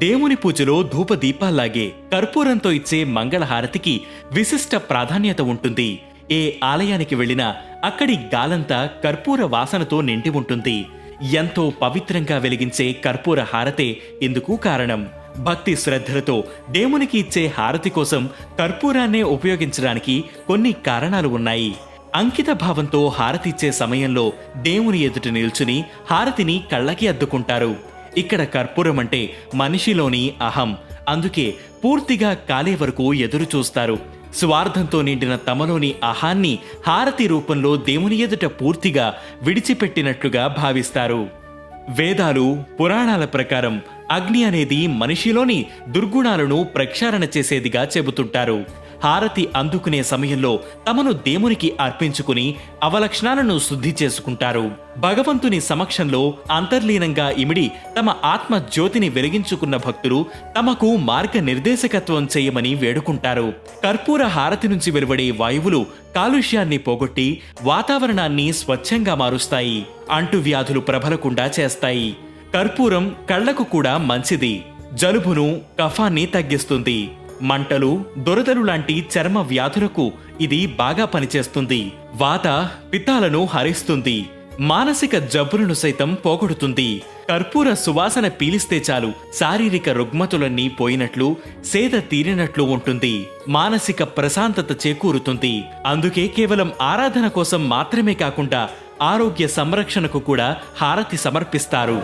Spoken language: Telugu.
దేవుని పూజలో ధూపదీపాల్లాగే కర్పూరంతో ఇచ్చే మంగళహారతికి విశిష్ట ప్రాధాన్యత ఉంటుంది. ఏ ఆలయానికి వెళ్ళినా అక్కడి గాలంతా కర్పూర వాసనతో నిండి ఉంటుంది. ఎంతో పవిత్రంగా వెలిగించే కర్పూర హారతే ఇందుకు కారణం. భక్తి శ్రద్ధలతో దేవునికి ఇచ్చే హారతి కోసం కర్పూరాన్నే ఉపయోగించడానికి కొన్ని కారణాలు ఉన్నాయి. అంకిత భావంతో హారతిచ్చే సమయంలో దేవుని ఎదుట నిల్చుని హారతిని కళ్ళకి అద్దుకుంటారు. ఇక్కడ కర్పూరం అంటే మనిషిలోని అహం, అందుకే పూర్తిగా కాలే వరకు ఎదురు చూస్తారు. స్వార్థంతో నిండిన తమలోని అహాన్ని హారతి రూపంలో దేవుని ఎదుట పూర్తిగా విడిచిపెట్టినట్లుగా భావిస్తారు. వేదాలు, పురాణాల ప్రకారం అగ్ని అనేది మనిషిలోని దుర్గుణాలను ప్రక్షాళన చేసేదిగా చెబుతుంటారు. హారతి అందుకునే సమయంలో తమను దేవునికి అర్పించుకుని అవలక్షణాలను శుద్ధి చేసుకుంటారు. భగవంతుని సమక్షంలో అంతర్లీనంగా ఇమిడి తమ ఆత్మ జ్యోతిని వెలిగించుకున్న భక్తులు తమకు మార్గ నిర్దేశకత్వం చేయమని వేడుకుంటారు. కర్పూర హారతి నుంచి వెలువడే వాయువులు కాలుష్యాన్ని పోగొట్టి వాతావరణాన్ని స్వచ్ఛంగా మారుస్తాయి, అంటువ్యాధులు ప్రబలకుండా చేస్తాయి. కర్పూరం కళ్లకు కూడా మంచిది. జలుబును, కఫాన్ని తగ్గిస్తుంది. మంటలు, దొరదలు లాంటి చర్మ వ్యాధులకు ఇది బాగా పనిచేస్తుంది. వాత, పిత్తాలను హరిస్తుంది. మానసిక జబ్బులను సైతం పోగొడుతుంది. కర్పూర సువాసన పీలిస్తే చాలు శారీరక రుగ్మతులన్నీ పోయినట్లు, సేద తీరినట్లు ఉంటుంది. మానసిక ప్రశాంతత చేకూరుతుంది. అందుకే కేవలం ఆరాధన కోసం మాత్రమే కాకుండా ఆరోగ్య సంరక్షణకు కూడా హారతి సమర్పిస్తారు.